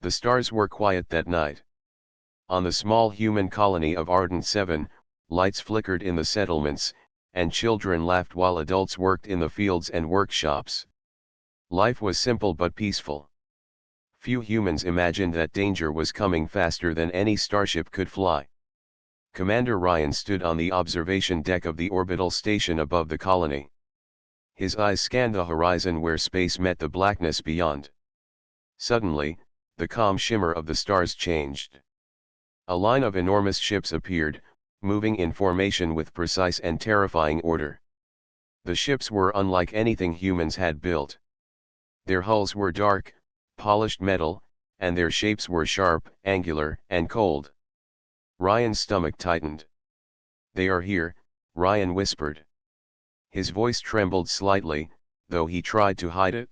The stars were quiet that night. On the small human colony of Ardent 7, lights flickered in the settlements, and children laughed while adults worked in the fields and workshops. Life was simple but peaceful. Few humans imagined that danger was coming faster than any starship could fly. Commander Ryan stood on the observation deck of the orbital station above the colony. His eyes scanned the horizon where space met the blackness beyond. Suddenly, the calm shimmer of the stars changed. A line of enormous ships appeared, moving in formation with precise and terrifying order. The ships were unlike anything humans had built. Their hulls were dark, polished metal, and their shapes were sharp, angular, and cold. Ryan's stomach tightened. "They are here," Ryan whispered. His voice trembled slightly, though he tried to hide it.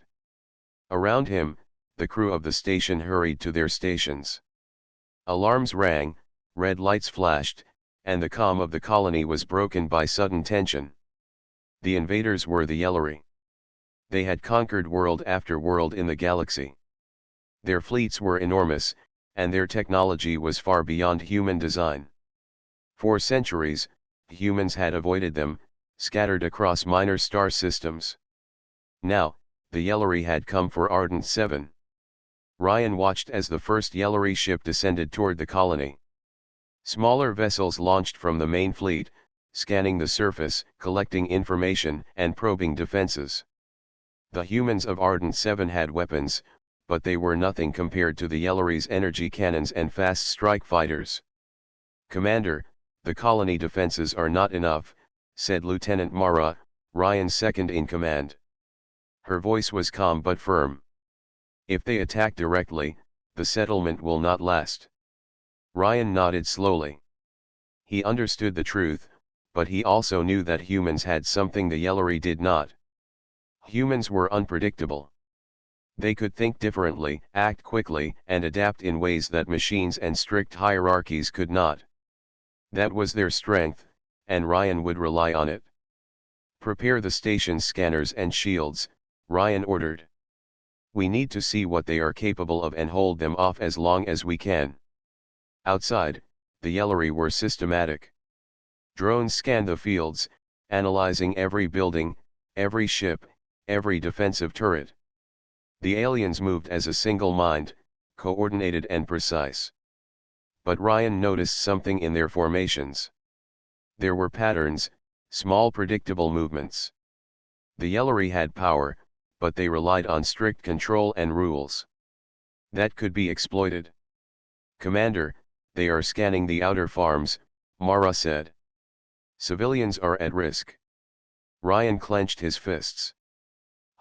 Around him, the crew of the station hurried to their stations. Alarms rang, red lights flashed, and the calm of the colony was broken by sudden tension. The invaders were the Yellori. They had conquered world after world in the galaxy. Their fleets were enormous, and their technology was far beyond human design. For centuries, humans had avoided them, scattered across minor star systems. Now, the Yellori had come for Ardent 7. Ryan watched as the first Yellori ship descended toward the colony. Smaller vessels launched from the main fleet, scanning the surface, collecting information, and probing defenses. The humans of Ardent 7 had weapons, but they were nothing compared to the Yellori's energy cannons and fast strike fighters. "Commander, the colony defenses are not enough," said Lieutenant Mara, Ryan's second in command. Her voice was calm but firm. "If they attack directly, the settlement will not last." Ryan nodded slowly. He understood the truth, but he also knew that humans had something the Yellori did not. Humans were unpredictable. They could think differently, act quickly, and adapt in ways that machines and strict hierarchies could not. That was their strength, and Ryan would rely on it. "Prepare the station's scanners and shields," Ryan ordered. "We need to see what they are capable of and hold them off as long as we can." Outside, the Yellori were systematic. Drones scanned the fields, analyzing every building, every ship, every defensive turret. The aliens moved as a single mind, coordinated and precise. But Ryan noticed something in their formations. There were patterns, small predictable movements. The Yellori had power, but they relied on strict control and rules. That could be exploited. "Commander, they are scanning the outer farms," Mara said. "Civilians are at risk." Ryan clenched his fists.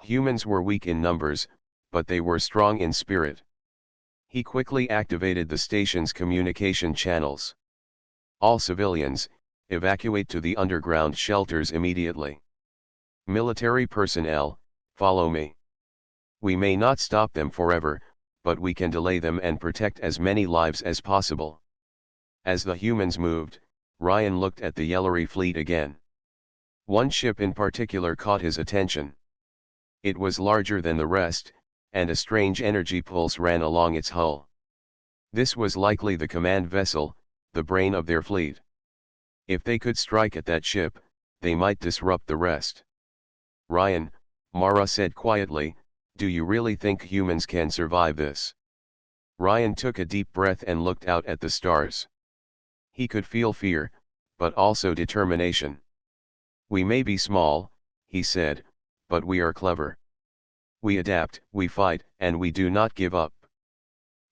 Humans were weak in numbers, but they were strong in spirit. He quickly activated the station's communication channels. "All civilians, evacuate to the underground shelters immediately. Military personnel, follow me. We may not stop them forever, but we can delay them and protect as many lives as possible." As the humans moved, Ryan looked at the Yellori fleet again. One ship in particular caught his attention. It was larger than the rest, and a strange energy pulse ran along its hull. This was likely the command vessel, the brain of their fleet. If they could strike at that ship, they might disrupt the rest. "Ryan," Mara said quietly, "do you really think humans can survive this?" Ryan took a deep breath and looked out at the stars. He could feel fear, but also determination. "We may be small," he said, "but we are clever. We adapt, we fight, and we do not give up.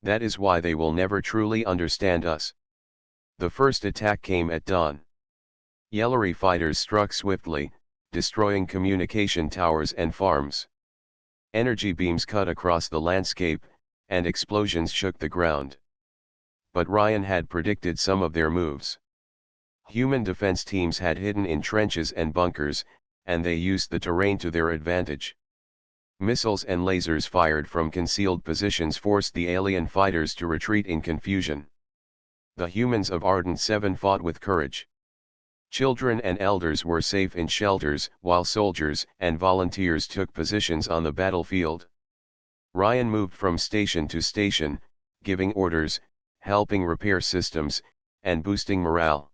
That is why they will never truly understand us." The first attack came at dawn. Yellori fighters struck swiftly, destroying communication towers and farms. Energy beams cut across the landscape, and explosions shook the ground. But Ryan had predicted some of their moves. Human defense teams had hidden in trenches and bunkers, and they used the terrain to their advantage. Missiles and lasers fired from concealed positions forced the alien fighters to retreat in confusion. The humans of Ardent 7 fought with courage. Children and elders were safe in shelters, while soldiers and volunteers took positions on the battlefield. Ryan moved from station to station, giving orders, helping repair systems, and boosting morale.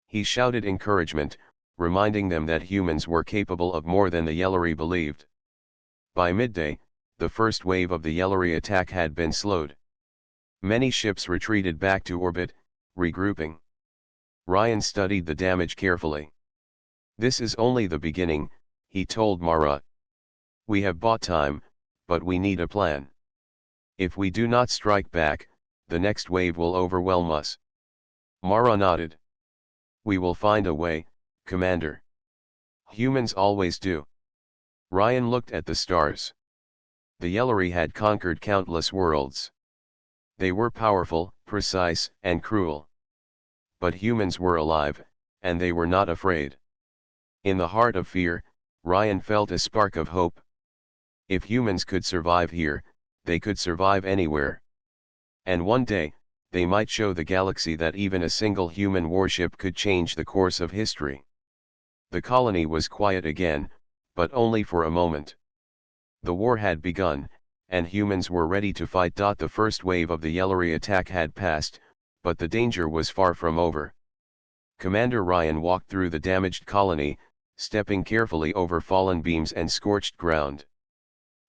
He shouted encouragement, reminding them that humans were capable of more than the Yellori believed. By midday, the first wave of the Yellori attack had been slowed. Many ships retreated back to orbit, regrouping. Ryan studied the damage carefully. "This is only the beginning," he told Mara. "We have bought time, but we need a plan. If we do not strike back, the next wave will overwhelm us." Mara nodded. "We will find a way, Commander. Humans always do." Ryan looked at the stars. The Yellori had conquered countless worlds. They were powerful, precise, and cruel. But humans were alive, and they were not afraid. In the heart of fear, Ryan felt a spark of hope. If humans could survive here, they could survive anywhere. And one day, they might show the galaxy that even a single human warship could change the course of history. The colony was quiet again, but only for a moment. The war had begun, and humans were ready to fight. The first wave of the Yellori attack had passed, but the danger was far from over. Commander Ryan walked through the damaged colony, stepping carefully over fallen beams and scorched ground.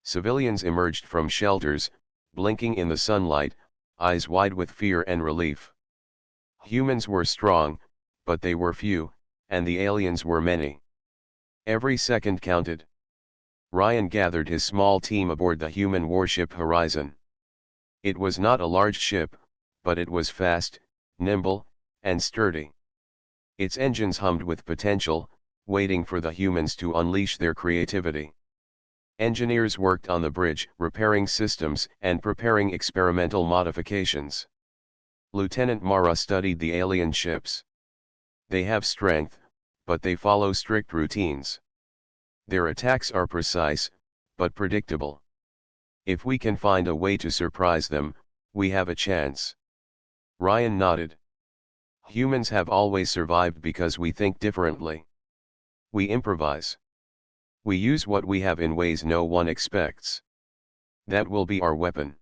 Civilians emerged from shelters, blinking in the sunlight, eyes wide with fear and relief. Humans were strong, but they were few, and the aliens were many. Every second counted. Ryan gathered his small team aboard the human warship Horizon. It was not a large ship, but it was fast, nimble, and sturdy. Its engines hummed with potential, waiting for the humans to unleash their creativity. Engineers worked on the bridge, repairing systems and preparing experimental modifications. Lieutenant Mara studied the alien ships. They have strength, but they follow strict routines. Their attacks are precise, but predictable. If we can find a way to surprise them, we have a chance. Ryan nodded. Humans have always survived because we think differently. We improvise. We use what we have in ways no one expects. That will be our weapon.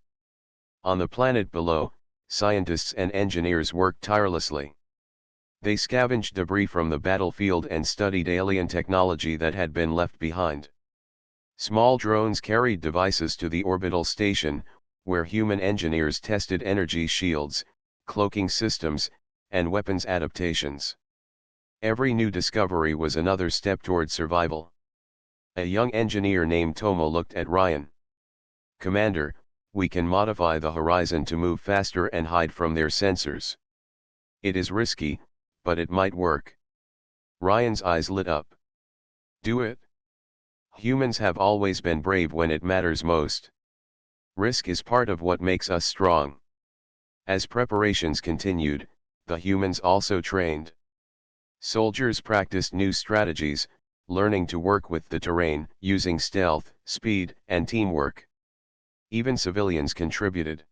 On the planet below, scientists and engineers worked tirelessly. They scavenged debris from the battlefield and studied alien technology that had been left behind. Small drones carried devices to the orbital station, where human engineers tested energy shields, cloaking systems, and weapons adaptations. Every new discovery was another step toward survival. A young engineer named Tomo looked at Ryan. "Commander, we can modify the Horizon to move faster and hide from their sensors. It is risky, but it might work." Ryan's eyes lit up. "Do it." Humans have always been brave when it matters most. Risk is part of what makes us strong. As preparations continued, the humans also trained. Soldiers practiced new strategies, learning to work with the terrain, using stealth, speed, and teamwork. Even civilians contributed.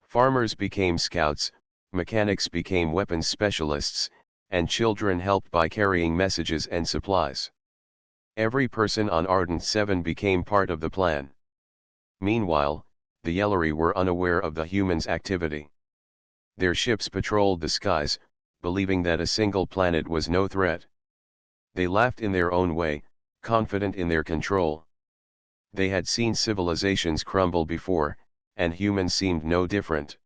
Farmers became scouts, mechanics became weapons specialists, and children helped by carrying messages and supplies. Every person on Ardent 7 became part of the plan. Meanwhile, the Yellori were unaware of the humans' activity. Their ships patrolled the skies, believing that a single planet was no threat. They laughed in their own way, confident in their control. They had seen civilizations crumble before, and humans seemed no different.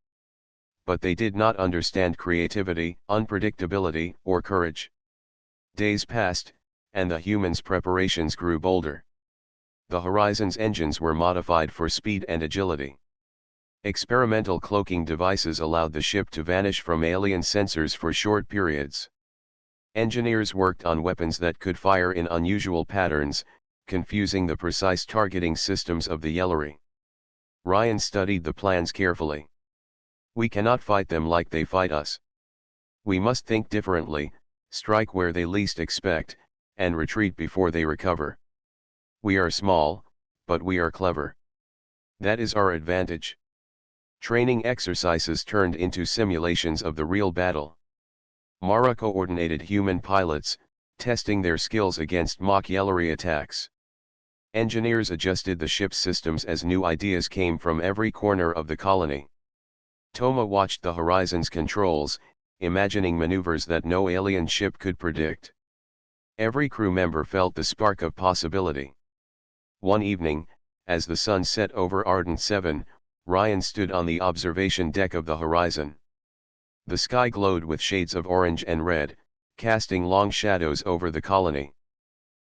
But they did not understand creativity, unpredictability, or courage. Days passed, and the humans' preparations grew bolder. The Horizon's engines were modified for speed and agility. Experimental cloaking devices allowed the ship to vanish from alien sensors for short periods. Engineers worked on weapons that could fire in unusual patterns, confusing the precise targeting systems of the Yellori. Ryan studied the plans carefully. "We cannot fight them like they fight us. We must think differently, strike where they least expect, and retreat before they recover. We are small, but we are clever. That is our advantage." Training exercises turned into simulations of the real battle. Mara coordinated human pilots, testing their skills against mock Yellori attacks. Engineers adjusted the ship's systems as new ideas came from every corner of the colony. Toma watched the horizon's controls, imagining maneuvers that no alien ship could predict. Every crew member felt the spark of possibility. One evening, as the sun set over Ardent 7, Ryan stood on the observation deck of the horizon. The sky glowed with shades of orange and red, casting long shadows over the colony.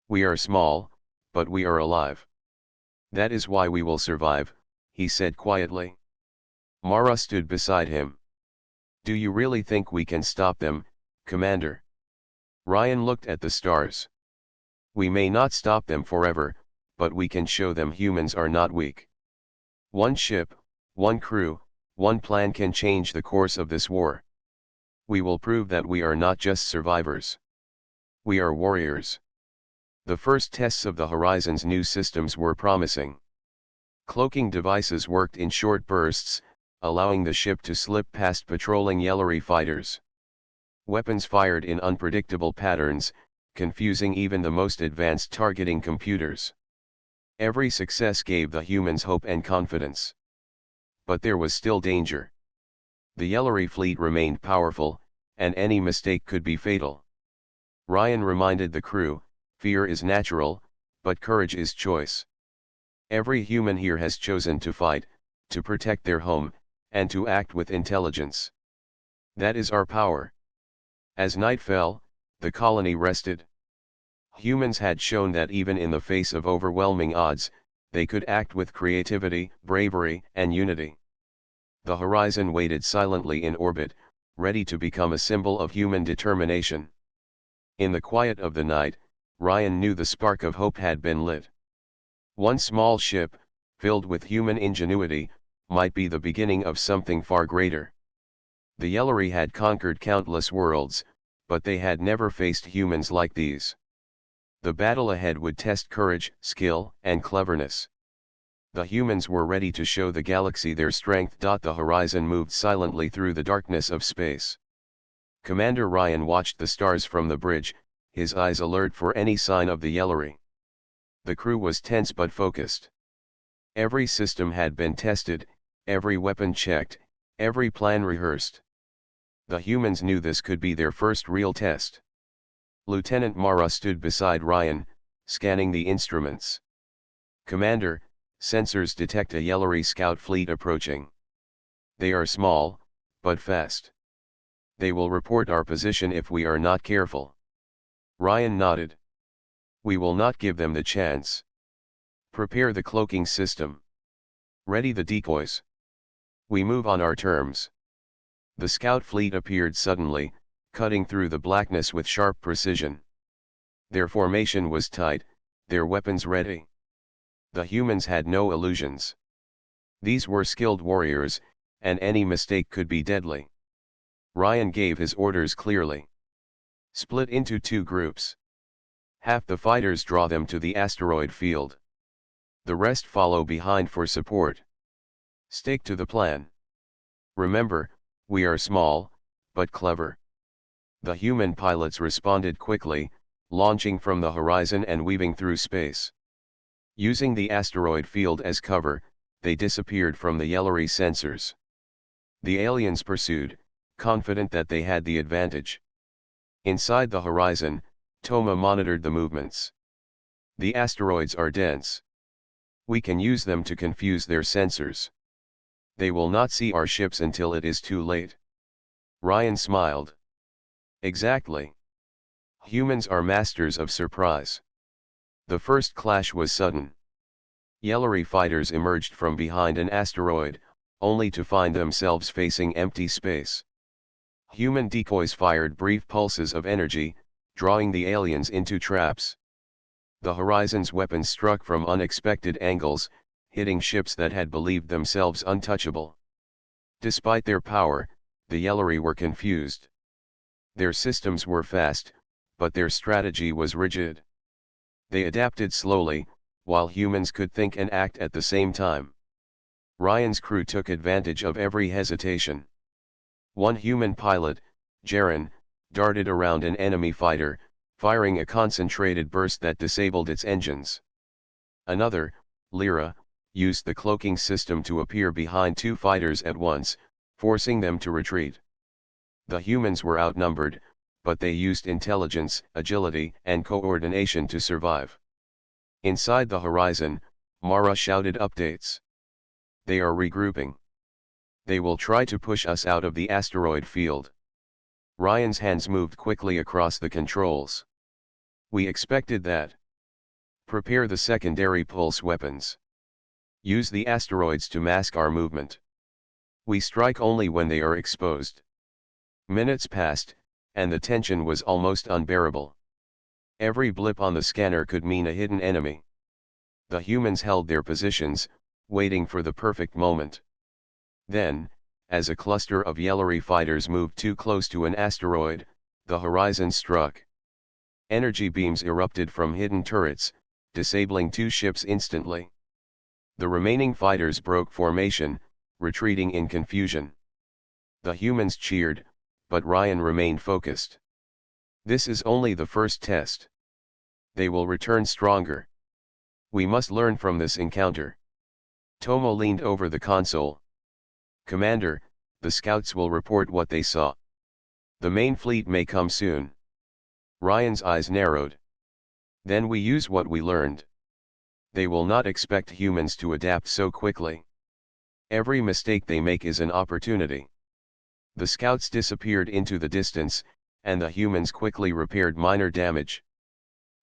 "We are small, but we are alive. That is why we will survive," he said quietly. Mara stood beside him. "Do you really think we can stop them, Commander?" Ryan looked at the stars. "We may not stop them forever, but we can show them humans are not weak. One ship, one crew, one plan can change the course of this war. We will prove that we are not just survivors. We are warriors." The first tests of the Horizon's new systems were promising. Cloaking devices worked in short bursts, allowing the ship to slip past patrolling Yellowry fighters. Weapons fired in unpredictable patterns, confusing even the most advanced targeting computers. Every success gave the humans hope and confidence. But there was still danger. The Yellowry fleet remained powerful, and any mistake could be fatal. Ryan reminded the crew, "Fear is natural, but courage is choice. Every human here has chosen to fight, to protect their home, and to act with intelligence. That is our power." As night fell, the colony rested. Humans had shown that even in the face of overwhelming odds, they could act with creativity, bravery, and unity. The horizon waited silently in orbit, ready to become a symbol of human determination. In the quiet of the night, Ryan knew the spark of hope had been lit. One small ship, filled with human ingenuity, might be the beginning of something far greater. The Yellowry had conquered countless worlds, but they had never faced humans like these. The battle ahead would test courage, skill, and cleverness. The humans were ready to show the galaxy their strength. The horizon moved silently through the darkness of space. Commander Ryan watched the stars from the bridge, his eyes alert for any sign of the Yellowry. The crew was tense but focused. Every system had been tested, every weapon checked, every plan rehearsed. The humans knew this could be their first real test. Lieutenant Mara stood beside Ryan, scanning the instruments. "Commander, sensors detect a Yellowry scout fleet approaching. They are small, but fast. They will report our position if we are not careful." Ryan nodded. "We will not give them the chance. Prepare the cloaking system. Ready the decoys. We move on our terms." The scout fleet appeared suddenly, cutting through the blackness with sharp precision. Their formation was tight, their weapons ready. The humans had no illusions. These were skilled warriors, and any mistake could be deadly. Ryan gave his orders clearly. "Split into two groups. Half the fighters draw them to the asteroid field. The rest follow behind for support. Stick to the plan. Remember, we are small, but clever." The human pilots responded quickly, launching from the horizon and weaving through space. Using the asteroid field as cover, they disappeared from the Yellowry sensors. The aliens pursued, confident that they had the advantage. Inside the horizon, Toma monitored the movements. "The asteroids are dense. We can use them to confuse their sensors. They will not see our ships until it is too late." Ryan smiled. "Exactly. Humans are masters of surprise." The first clash was sudden. Yellowry fighters emerged from behind an asteroid, only to find themselves facing empty space. Human decoys fired brief pulses of energy, drawing the aliens into traps. The Horizon's weapons struck from unexpected angles, hitting ships that had believed themselves untouchable. Despite their power, the Yellowry were confused. Their systems were fast, but their strategy was rigid. They adapted slowly, while humans could think and act at the same time. Ryan's crew took advantage of every hesitation. One human pilot, Jaren, darted around an enemy fighter, firing a concentrated burst that disabled its engines. Another, Lyra, used the cloaking system to appear behind two fighters at once, forcing them to retreat. The humans were outnumbered, but they used intelligence, agility, and coordination to survive. Inside the horizon, Mara shouted updates. They are regrouping. They will try to push us out of the asteroid field. Ryan's hands moved quickly across the controls. We expected that. Prepare the secondary pulse weapons. Use the asteroids to mask our movement. We strike only when they are exposed. Minutes passed, and the tension was almost unbearable. Every blip on the scanner could mean a hidden enemy. The humans held their positions, waiting for the perfect moment. Then, as a cluster of Yellary fighters moved too close to an asteroid, the horizon struck. Energy beams erupted from hidden turrets, disabling 2 ships instantly. The remaining fighters broke formation, retreating in confusion. The humans cheered, but Ryan remained focused. This is only the first test. They will return stronger. We must learn from this encounter. Tomo leaned over the console. Commander, the scouts will report what they saw. The main fleet may come soon. Ryan's eyes narrowed. Then we use what we learned. They will not expect humans to adapt so quickly. Every mistake they make is an opportunity. The scouts disappeared into the distance, and the humans quickly repaired minor damage.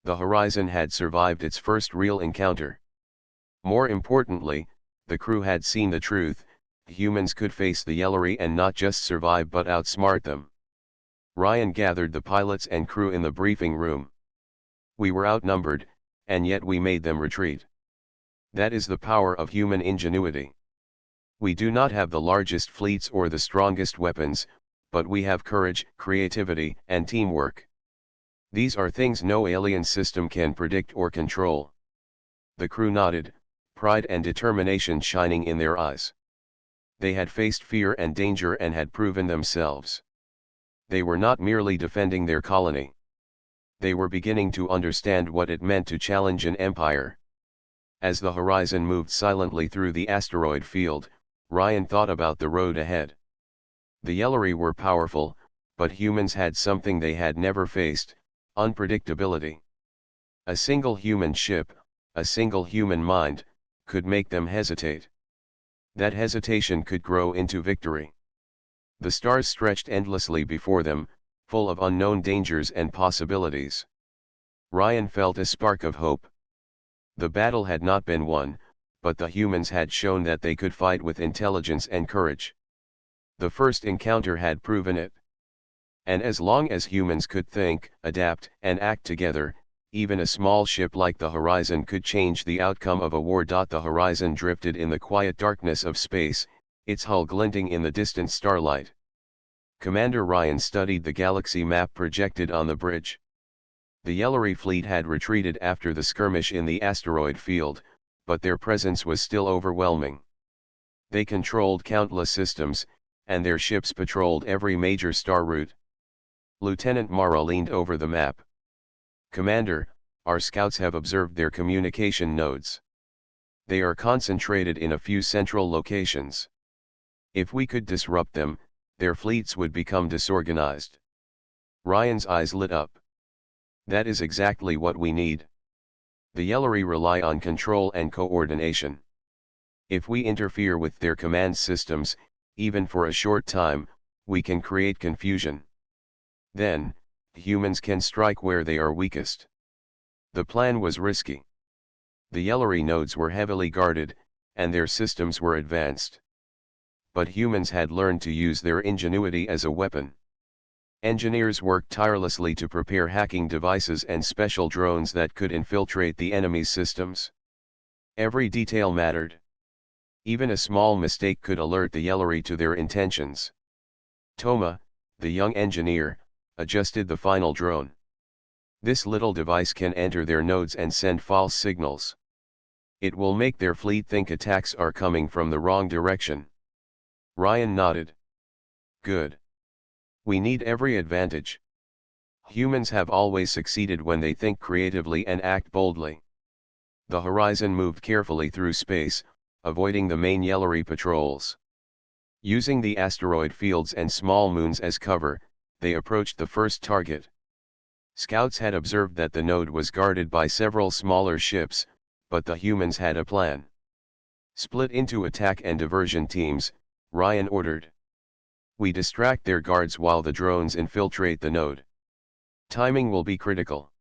The horizon had survived its first real encounter. More importantly, the crew had seen the truth: humans could face the Yellary and not just survive but outsmart them. Ryan gathered the pilots and crew in the briefing room. We were outnumbered, and yet we made them retreat. That is the power of human ingenuity. We do not have the largest fleets or the strongest weapons, but we have courage, creativity, and teamwork. These are things no alien system can predict or control. The crew nodded, pride and determination shining in their eyes. They had faced fear and danger and had proven themselves. They were not merely defending their colony. They were beginning to understand what it meant to challenge an empire. As the horizon moved silently through the asteroid field, Ryan thought about the road ahead. The Yellary were powerful, but humans had something they had never faced: unpredictability. A single human ship, a single human mind, could make them hesitate. That hesitation could grow into victory. The stars stretched endlessly before them, full of unknown dangers and possibilities. Ryan felt a spark of hope. The battle had not been won, but the humans had shown that they could fight with intelligence and courage. The first encounter had proven it. And as long as humans could think, adapt, and act together, even a small ship like the Horizon could change the outcome of a war. The Horizon drifted in the quiet darkness of space, its hull glinting in the distant starlight. Commander Ryan studied the galaxy map projected on the bridge. The Yellary fleet had retreated after the skirmish in the asteroid field, but their presence was still overwhelming. They controlled countless systems, and their ships patrolled every major star route. Lieutenant Mara leaned over the map. Commander, our scouts have observed their communication nodes. They are concentrated in a few central locations. If we could disrupt them, their fleets would become disorganized. Ryan's eyes lit up. That is exactly what we need. The Yellary rely on control and coordination. If we interfere with their command systems, even for a short time, we can create confusion. Then, humans can strike where they are weakest. The plan was risky. The Yellary nodes were heavily guarded, and their systems were advanced. But humans had learned to use their ingenuity as a weapon. Engineers worked tirelessly to prepare hacking devices and special drones that could infiltrate the enemy's systems. Every detail mattered. Even a small mistake could alert the Yellary to their intentions. Toma, the young engineer, adjusted the final drone. This little device can enter their nodes and send false signals. It will make their fleet think attacks are coming from the wrong direction. Ryan nodded. Good. We need every advantage. Humans have always succeeded when they think creatively and act boldly. The Horizon moved carefully through space, avoiding the main Yellary patrols. Using the asteroid fields and small moons as cover, they approached the first target. Scouts had observed that the node was guarded by several smaller ships, but the humans had a plan. Split into attack and diversion teams, Ryan ordered. We distract their guards while the drones infiltrate the node. Timing will be critical.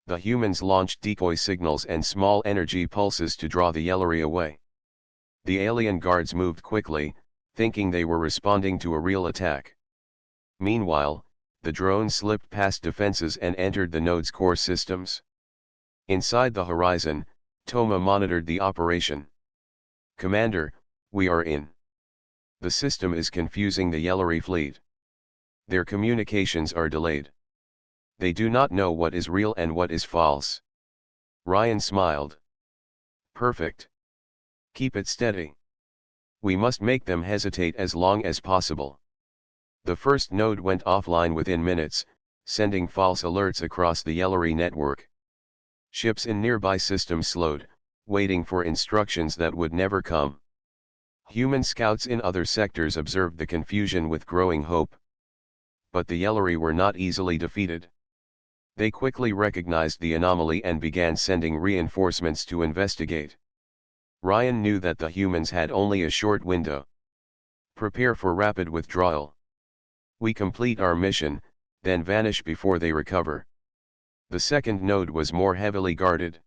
The humans launched decoy signals and small energy pulses to draw the Yellori away. The alien guards moved quickly, thinking they were responding to a real attack. Meanwhile, the drones slipped past defenses and entered the node's core systems. Inside the horizon, Toma monitored the operation. "Commander, we are in. The system is confusing the Yellori fleet. Their communications are delayed. They do not know what is real and what is false." Ryan smiled. "Perfect. Keep it steady. We must make them hesitate as long as possible." The first node went offline within minutes, sending false alerts across the Yellori network. Ships in nearby systems slowed, waiting for instructions that would never come. Human scouts in other sectors observed the confusion with growing hope. But the Yellori were not easily defeated. They quickly recognized the anomaly and began sending reinforcements to investigate. Ryan knew that the humans had only a short window. "Prepare for rapid withdrawal. We complete our mission, then vanish before they recover." The second node was more heavily guarded.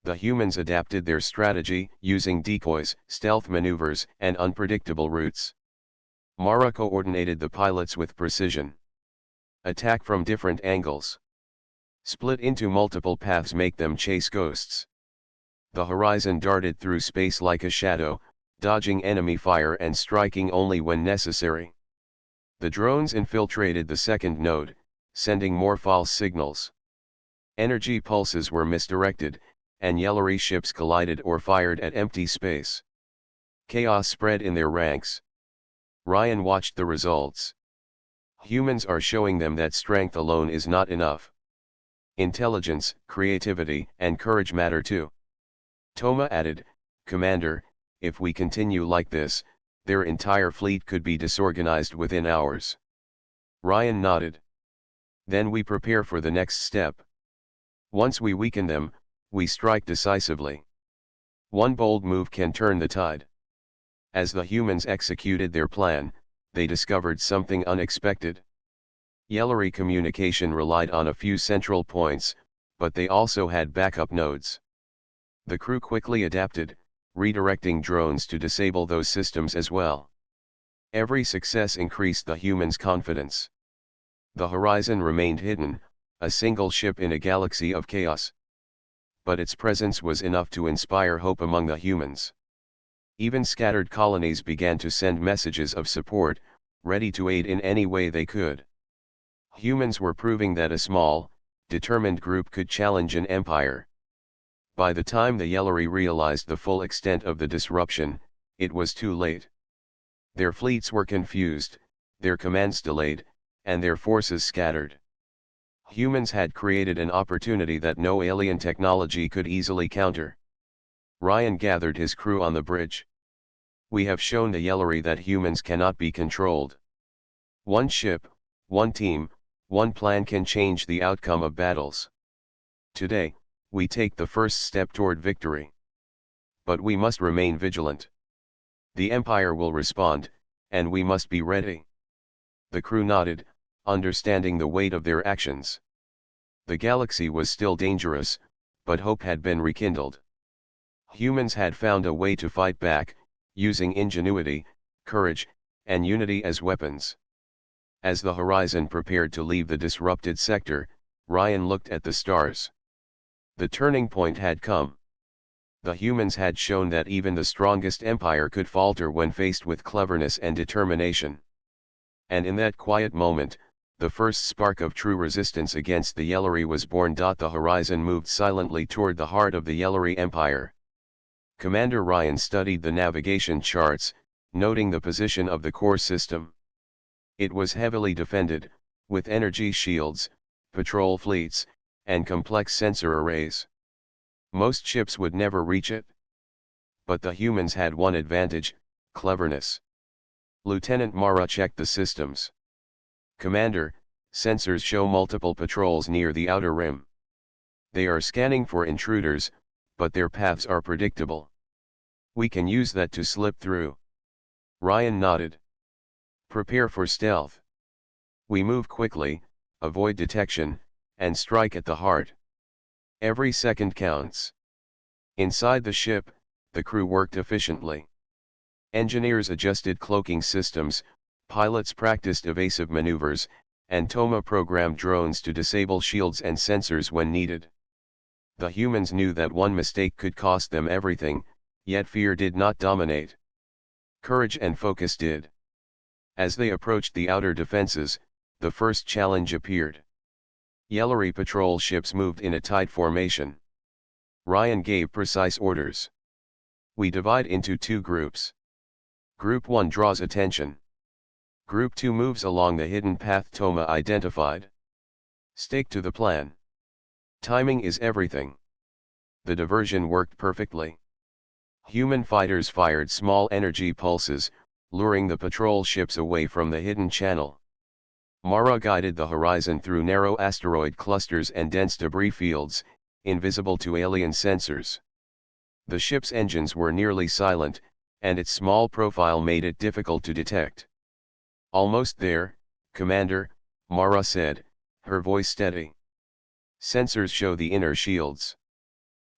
The humans adapted their strategy, using decoys, stealth maneuvers, and unpredictable routes. Mara coordinated the pilots with precision. Attack from different angles. Split into multiple paths, make them chase ghosts. The horizon darted through space like a shadow, dodging enemy fire and striking only when necessary. The drones infiltrated the second node, sending more false signals. Energy pulses were misdirected, and Yellori ships collided or fired at empty space. Chaos spread in their ranks. Ryan watched the results. Humans are showing them that strength alone is not enough. Intelligence, creativity, and courage matter too. Toma added, "Commander, if we continue like this, their entire fleet could be disorganized within hours." Ryan nodded. "Then we prepare for the next step. Once we weaken them, we strike decisively. One bold move can turn the tide." As the humans executed their plan, they discovered something unexpected. Yellori communication relied on a few central points, but they also had backup nodes. The crew quickly adapted, redirecting drones to disable those systems as well. Every success increased the humans' confidence. The horizon remained hidden, a single ship in a galaxy of chaos. But its presence was enough to inspire hope among the humans. Even scattered colonies began to send messages of support, ready to aid in any way they could. Humans were proving that a small, determined group could challenge an empire. By the time the Yellori realized the full extent of the disruption, it was too late. Their fleets were confused, their commands delayed, and their forces scattered. Humans had created an opportunity that no alien technology could easily counter. Ryan gathered his crew on the bridge. "We have shown the Yellori that humans cannot be controlled. One ship, one team, one plan can change the outcome of battles. Today, we take the first step toward victory. But we must remain vigilant. The Empire will respond, and we must be ready." The crew nodded, understanding the weight of their actions. The galaxy was still dangerous, but hope had been rekindled. Humans had found a way to fight back, using ingenuity, courage, and unity as weapons. As the horizon prepared to leave the disrupted sector, Ryan looked at the stars. The turning point had come. The humans had shown that even the strongest empire could falter when faced with cleverness and determination. And in that quiet moment, the first spark of true resistance against the Yellori was born. The horizon moved silently toward the heart of the Yellori Empire. Commander Ryan studied the navigation charts, noting the position of the core system. It was heavily defended, with energy shields, patrol fleets, and complex sensor arrays. Most ships would never reach it. But the humans had one advantage: cleverness. Lieutenant Mara checked the systems. Commander, sensors show multiple patrols near the outer rim. They are scanning for intruders, but their paths are predictable. We can use that to slip through. Ryan nodded. Prepare for stealth. We move quickly, avoid detection, and strike at the heart. Every second counts. Inside the ship, the crew worked efficiently. Engineers adjusted cloaking systems, pilots practiced evasive maneuvers, and Toma programmed drones to disable shields and sensors when needed. The humans knew that one mistake could cost them everything, yet fear did not dominate. Courage and focus did. As they approached the outer defenses, the first challenge appeared. Yellowry patrol ships moved in a tight formation. Ryan gave precise orders. We divide into two groups. Group 1 draws attention. Group 2 moves along the hidden path Toma identified. Stick to the plan. Timing is everything. The diversion worked perfectly. Human fighters fired small energy pulses, luring the patrol ships away from the hidden channel. Mara guided the horizon through narrow asteroid clusters and dense debris fields, invisible to alien sensors. The ship's engines were nearly silent, and its small profile made it difficult to detect. Almost there, Commander, Mara said, her voice steady. Sensors show the inner shields.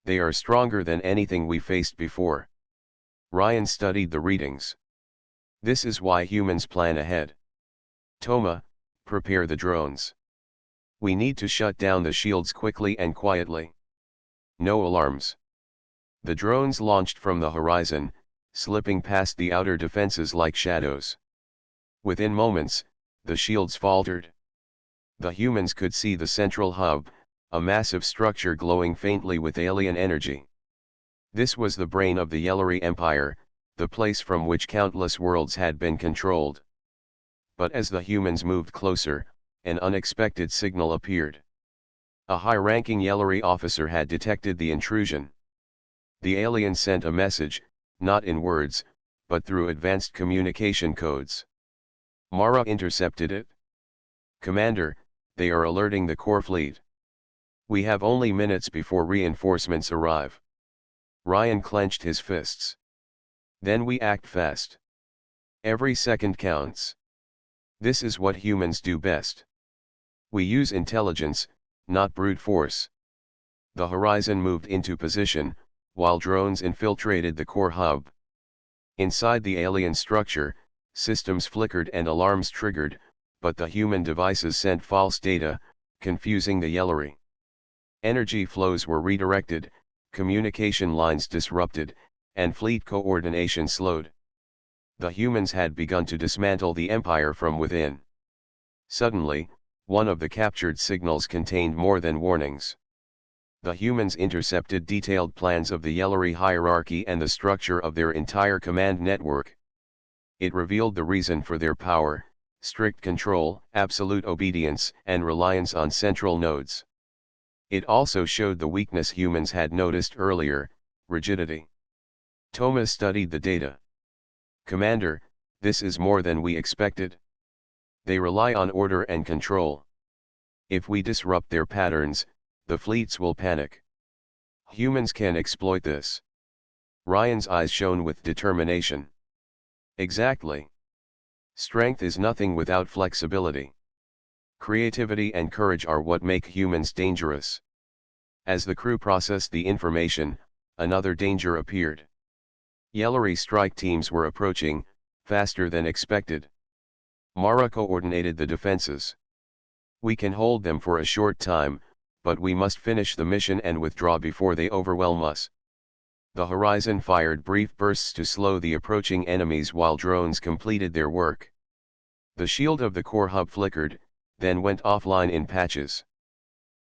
They are stronger than anything we faced before. Ryan studied the readings. This is why humans plan ahead. Toma, prepare the drones. We need to shut down the shields quickly and quietly. No alarms. The drones launched from the horizon, slipping past the outer defenses like shadows. Within moments, the shields faltered. The humans could see the central hub, a massive structure glowing faintly with alien energy. This was the brain of the Yellowry Empire, the place from which countless worlds had been controlled. But as the humans moved closer, an unexpected signal appeared. A high-ranking Yellowry officer had detected the intrusion. The alien sent a message, not in words, but through advanced communication codes. Mara intercepted it. Commander, they are alerting the core fleet. We have only minutes before reinforcements arrive. Ryan clenched his fists. Then we act fast. Every second counts. This is what humans do best. We use intelligence, not brute force. The horizon moved into position, while drones infiltrated the core hub. Inside the alien structure, systems flickered and alarms triggered, but the human devices sent false data, confusing the Yellowry. Energy flows were redirected, communication lines disrupted, and fleet coordination slowed. The humans had begun to dismantle the Empire from within. Suddenly, one of the captured signals contained more than warnings. The humans intercepted detailed plans of the Yellowry hierarchy and the structure of their entire command network. It revealed the reason for their power: strict control, absolute obedience, and reliance on central nodes. It also showed the weakness humans had noticed earlier: rigidity. Toma studied the data. Commander, this is more than we expected. They rely on order and control. If we disrupt their patterns, the fleets will panic. Humans can exploit this. Ryan's eyes shone with determination. Exactly. Strength is nothing without flexibility. Creativity and courage are what make humans dangerous. As the crew processed the information, another danger appeared. Yellowry strike teams were approaching, faster than expected. Mara coordinated the defenses. We can hold them for a short time, but we must finish the mission and withdraw before they overwhelm us. The horizon fired brief bursts to slow the approaching enemies while drones completed their work. The shield of the core hub flickered, then went offline in patches.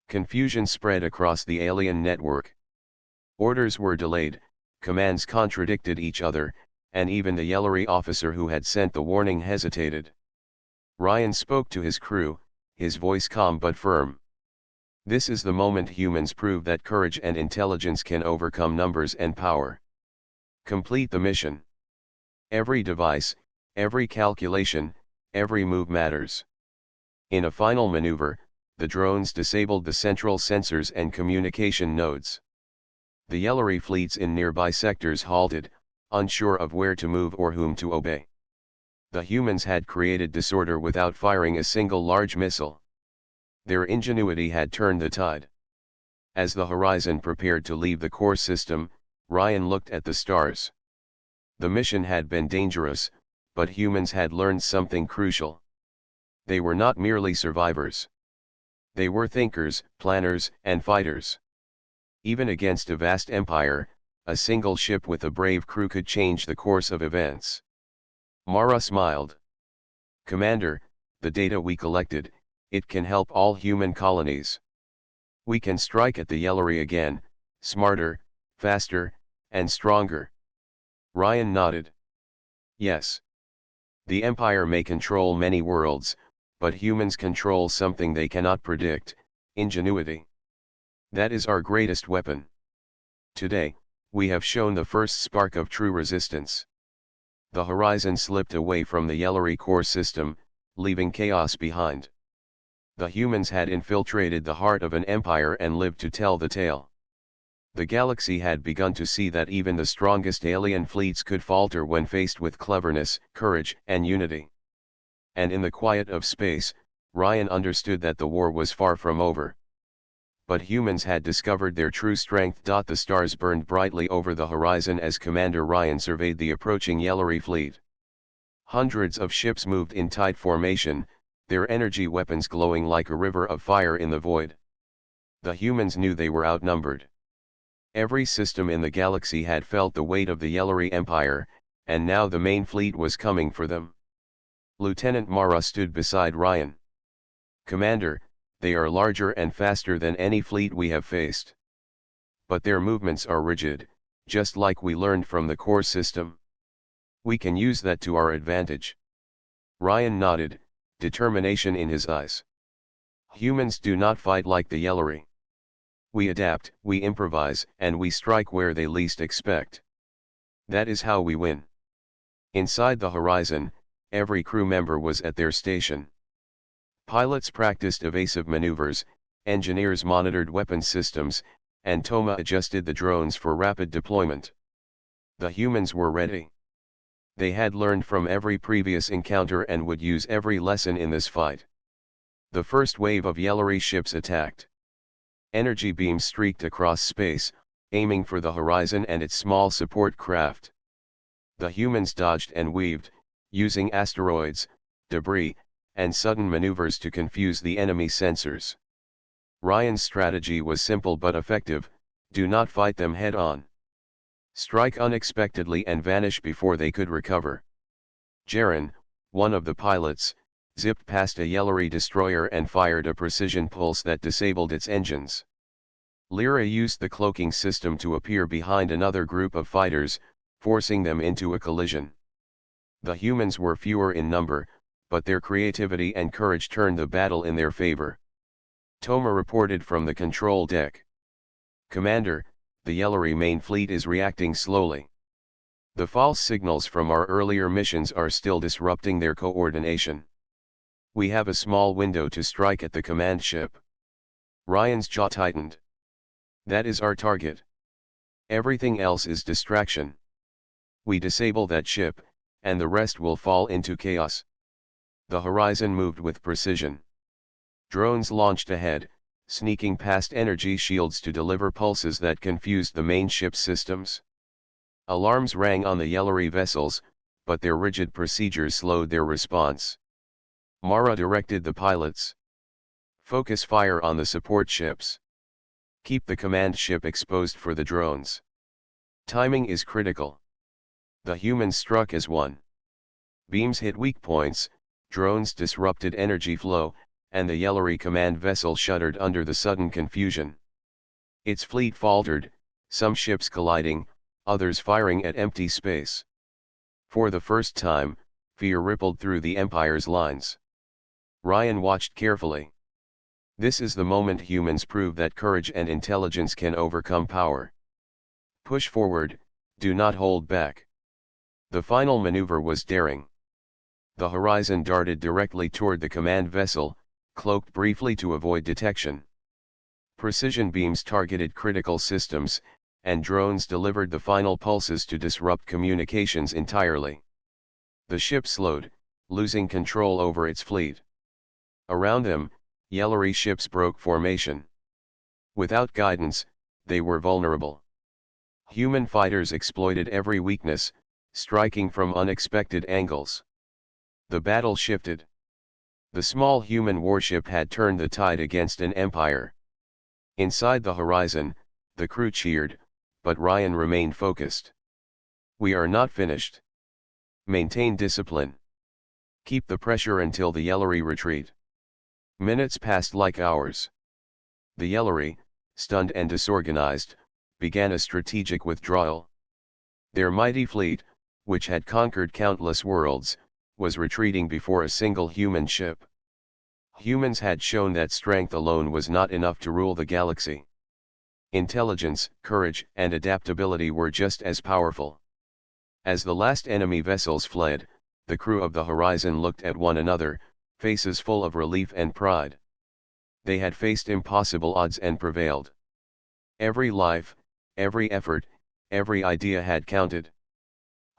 Confusion spread across the alien network. Orders were delayed, commands contradicted each other, and even the Yellowry officer who had sent the warning hesitated. Ryan spoke to his crew, his voice calm but firm. This is the moment humans prove that courage and intelligence can overcome numbers and power. Complete the mission. Every device, Every calculation, every move matters. In a final maneuver, the drones disabled the central sensors and communication nodes. The Yellori fleets in nearby sectors halted, unsure of where to move or whom to obey. The humans had created disorder without firing a single large missile. Their ingenuity had turned the tide. As the Horizon prepared to leave the core system, Ryan looked at the stars. The mission had been dangerous, but humans had learned something crucial. They were not merely survivors. They were thinkers, planners, and fighters. Even against a vast empire, a single ship with a brave crew could change the course of events. Mara smiled. Commander, the data we collected, it can help all human colonies. We can strike at the Yellori again, smarter, faster, and stronger. Ryan nodded. Yes. The Empire may control many worlds, but humans control something they cannot predict: ingenuity. That is our greatest weapon. Today, we have shown the first spark of true resistance. The Horizon slipped away from the Yellori core system, leaving chaos behind. The humans had infiltrated the heart of an empire and lived to tell the tale. The galaxy had begun to see that even the strongest alien fleets could falter when faced with cleverness, courage, and unity. And in the quiet of space, Ryan understood that the war was far from over. But humans had discovered their true strength. The stars burned brightly over the horizon as Commander Ryan surveyed the approaching Yellori fleet. Hundreds of ships moved in tight formation, their energy weapons glowing like a river of fire in the void. The humans knew they were outnumbered. Every system in the galaxy had felt the weight of the Yellori Empire, and now the main fleet was coming for them. Lieutenant Mara stood beside Ryan. Commander, they are larger and faster than any fleet we have faced. But their movements are rigid, just like we learned from the core system. We can use that to our advantage. Ryan nodded, determination in his eyes. Humans do not fight like the Yellori. We adapt, we improvise, and we strike where they least expect. That is how we win. Inside the Horizon, every crew member was at their station. Pilots practiced evasive maneuvers, engineers monitored weapon systems, and Toma adjusted the drones for rapid deployment. The humans were ready. They had learned from every previous encounter and would use every lesson in this fight. The first wave of Yellori ships attacked. Energy beams streaked across space, aiming for the Horizon and its small support craft. The humans dodged and weaved, using asteroids, debris, and sudden maneuvers to confuse the enemy sensors. Ryan's strategy was simple but effective: do not fight them head-on. Strike unexpectedly and vanish before they could recover. Jaren, one of the pilots, zipped past a Yellori destroyer and fired a precision pulse that disabled its engines. Lyra used the cloaking system to appear behind another group of fighters, forcing them into a collision. The humans were fewer in number, but their creativity and courage turned the battle in their favor. Toma reported from the control deck. Commander, the Yellori main fleet is reacting slowly. The false signals from our earlier missions are still disrupting their coordination. We have a small window to strike at the command ship. Ryan's jaw tightened. That is our target. Everything else is distraction. We disable that ship, and the rest will fall into chaos. The Horizon moved with precision. Drones launched ahead, sneaking past energy shields to deliver pulses that confused the main ship's systems. Alarms rang on the Yellori vessels, but their rigid procedures slowed their response. Mara directed the pilots. Focus fire on the support ships. Keep the command ship exposed for the drones. Timing is critical. The humans struck as one. Beams hit weak points, drones disrupted energy flow, and the Yellori command vessel shuddered under the sudden confusion. Its fleet faltered, some ships colliding, others firing at empty space. For the first time, fear rippled through the Empire's lines. Ryan watched carefully. This is the moment humans prove that courage and intelligence can overcome power. Push forward, do not hold back. The final maneuver was daring. The Horizon darted directly toward the command vessel, cloaked briefly to avoid detection. Precision beams targeted critical systems, and drones delivered the final pulses to disrupt communications entirely. The ship slowed, losing control over its fleet. Around them, Yellowry ships broke formation. Without guidance, they were vulnerable. Human fighters exploited every weakness, striking from unexpected angles. The battle shifted. The small human warship had turned the tide against an empire. Inside the Horizon, the crew cheered, but Ryan remained focused. "We are not finished. Maintain discipline. Keep the pressure until the Yellowry retreat." Minutes passed like hours. The Yellowry, stunned and disorganized, began a strategic withdrawal. Their mighty fleet, which had conquered countless worlds, was retreating before a single human ship. Humans had shown that strength alone was not enough to rule the galaxy. Intelligence, courage, and adaptability were just as powerful. As the last enemy vessels fled, the crew of the Horizon looked at one another, faces full of relief and pride. They had faced impossible odds and prevailed. Every life, every effort, every idea had counted.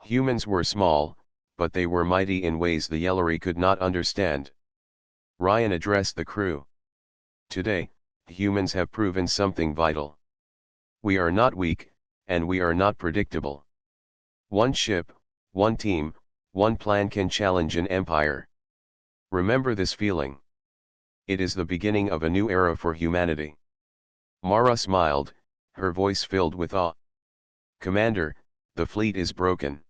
Humans were small, but they were mighty in ways the Yellowry could not understand. Ryan addressed the crew. "Today, humans have proven something vital. We are not weak, and we are not predictable. One ship, one team, one plan can challenge an empire. Remember this feeling. It is the beginning of a new era for humanity." Mara smiled, her voice filled with awe. "Commander, the fleet is broken.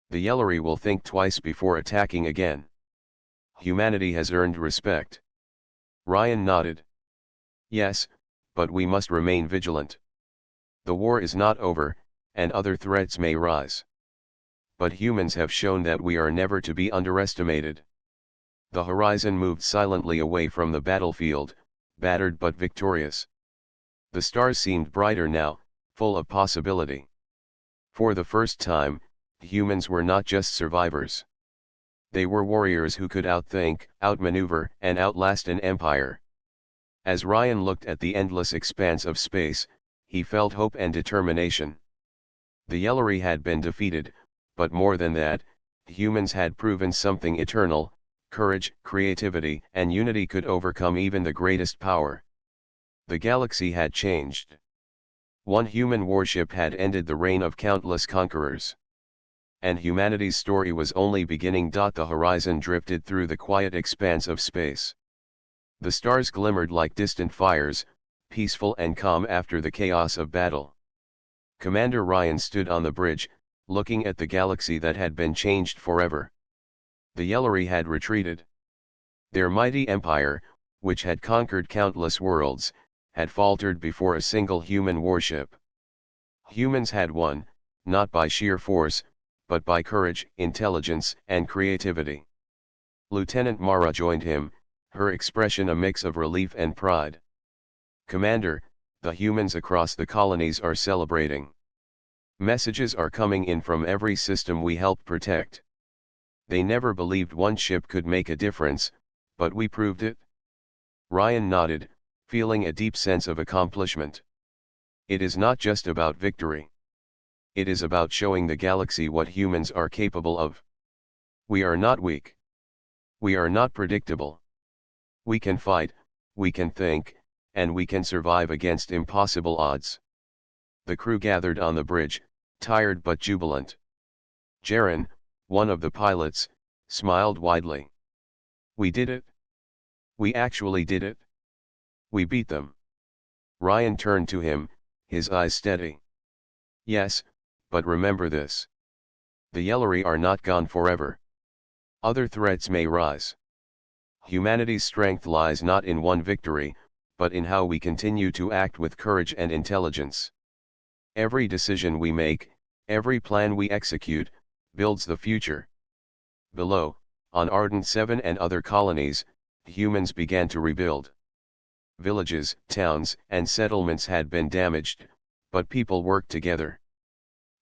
The Yellowry will think twice before attacking again. Humanity has earned respect." Ryan nodded. "Yes, but we must remain vigilant. The war is not over, and other threats may rise. But humans have shown that we are never to be underestimated." The Horizon moved silently away from the battlefield, battered but victorious. The stars seemed brighter now, full of possibility. For the first time, humans were not just survivors. They were warriors who could outthink, outmaneuver, and outlast an empire. As Ryan looked at the endless expanse of space, he felt hope and determination. The Yellowry had been defeated, but more than that, humans had proven something eternal: courage, creativity, and unity could overcome even the greatest power. The galaxy had changed. One human warship had ended the reign of countless conquerors. And humanity's story was only beginning. The Horizon drifted through the quiet expanse of space. The stars glimmered like distant fires, peaceful and calm after the chaos of battle. Commander Ryan stood on the bridge, looking at the galaxy that had been changed forever. The Yellowry had retreated. Their mighty empire, which had conquered countless worlds, had faltered before a single human warship. Humans had won, not by sheer force, but by courage, intelligence, and creativity. Lieutenant Mara joined him, her expression a mix of relief and pride. "Commander, the humans across the colonies are celebrating. Messages are coming in from every system we helped protect. They never believed one ship could make a difference, but we proved it." Ryan nodded, feeling a deep sense of accomplishment. It is not just about victory. It is about showing the galaxy what humans are capable of. We are not weak. We are not predictable. We can fight, we can think, and we can survive against impossible odds. The crew gathered on the bridge, tired but jubilant. Jaren, one of the pilots, smiled widely. "We did it. We actually did it. We beat them." Ryan turned to him, his eyes steady. "Yes, but remember this. The Yellowry are not gone forever. Other threats may rise. Humanity's strength lies not in one victory, but in how we continue to act with courage and intelligence. Every decision we make, every plan we execute, builds the future." Below, on Arden 7 and other colonies, humans began to rebuild. Villages, towns, and settlements had been damaged, but people worked together.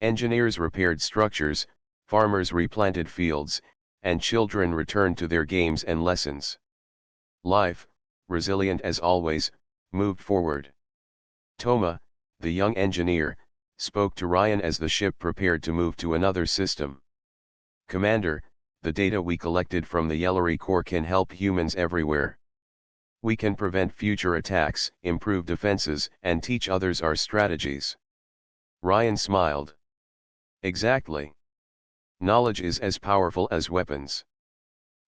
Engineers repaired structures, farmers replanted fields, and children returned to their games and lessons. Life, resilient as always, moved forward. Toma, the young engineer, spoke to Ryan as the ship prepared to move to another system. "Commander, the data we collected from the Yellary core can help humans everywhere. We can prevent future attacks, improve defenses, and teach others our strategies." Ryan smiled. "Exactly. Knowledge is as powerful as weapons.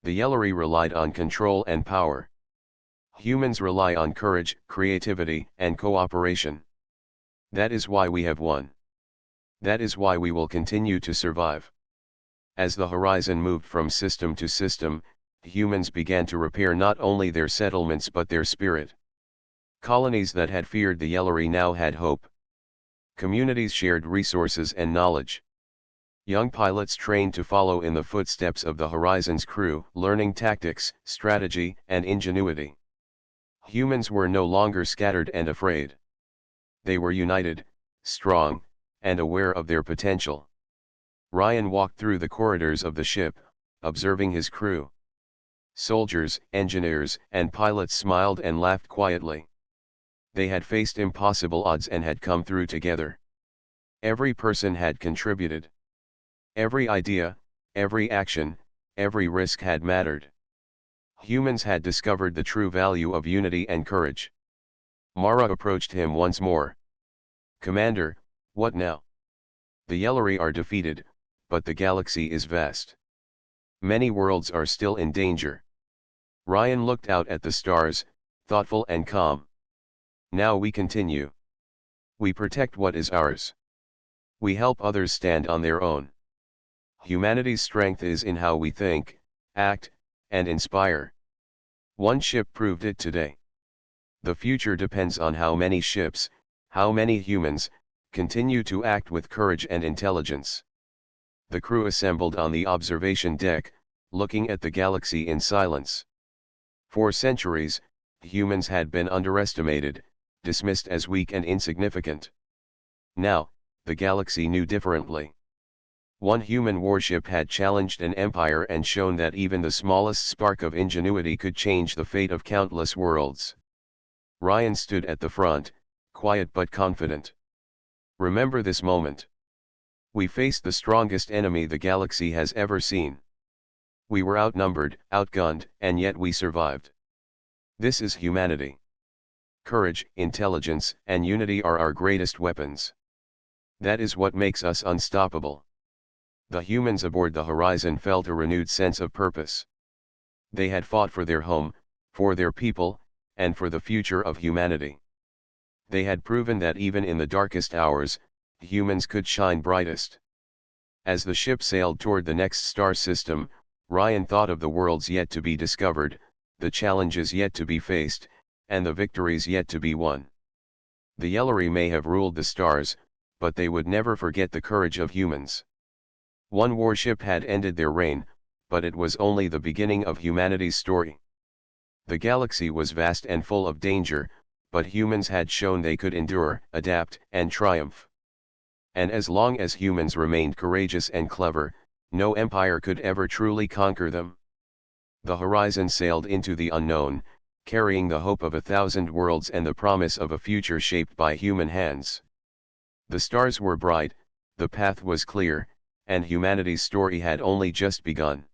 The Yellary relied on control and power. Humans rely on courage, creativity, and cooperation. That is why we have won. That is why we will continue to survive." As the horizon moved from system to system, humans began to repair not only their settlements but their spirit. Colonies that had feared the Yellary now had hope. Communities shared resources and knowledge. Young pilots trained to follow in the footsteps of the Horizon's crew, learning tactics, strategy, and ingenuity. Humans were no longer scattered and afraid. They were united, strong, and aware of their potential. Ryan walked through the corridors of the ship, observing his crew. Soldiers, engineers, and pilots smiled and laughed quietly. They had faced impossible odds and had come through together. Every person had contributed. Every idea, every action, every risk had mattered. Humans had discovered the true value of unity and courage. Mara approached him once more. "Commander, what now? The Yellary are defeated, but the galaxy is vast. Many worlds are still in danger." Ryan looked out at the stars, thoughtful and calm. "Now we continue. We protect what is ours. We help others stand on their own. Humanity's strength is in how we think, act, and inspire. One ship proved it today. The future depends on how many ships, how many humans, continue to act with courage and intelligence." The crew assembled on the observation deck, looking at the galaxy in silence. For centuries, humans had been underestimated, dismissed as weak and insignificant. Now, the galaxy knew differently. One human warship had challenged an empire and shown that even the smallest spark of ingenuity could change the fate of countless worlds. Ryan stood at the front, quiet but confident. "Remember this moment. We faced the strongest enemy the galaxy has ever seen. We were outnumbered, outgunned, and yet we survived. This is humanity. Courage, intelligence, and unity are our greatest weapons. That is what makes us unstoppable." The humans aboard the Horizon felt a renewed sense of purpose. They had fought for their home, for their people, and for the future of humanity. They had proven that even in the darkest hours, humans could shine brightest. As the ship sailed toward the next star system, Ryan thought of the worlds yet to be discovered, the challenges yet to be faced, and the victories yet to be won. The Yellary may have ruled the stars, but they would never forget the courage of humans. One warship had ended their reign, but it was only the beginning of humanity's story. The galaxy was vast and full of danger, but humans had shown they could endure, adapt, and triumph. And as long as humans remained courageous and clever, no empire could ever truly conquer them. The Horizon sailed into the unknown, carrying the hope of 1,000 worlds and the promise of a future shaped by human hands. The stars were bright, the path was clear, and humanity's story had only just begun.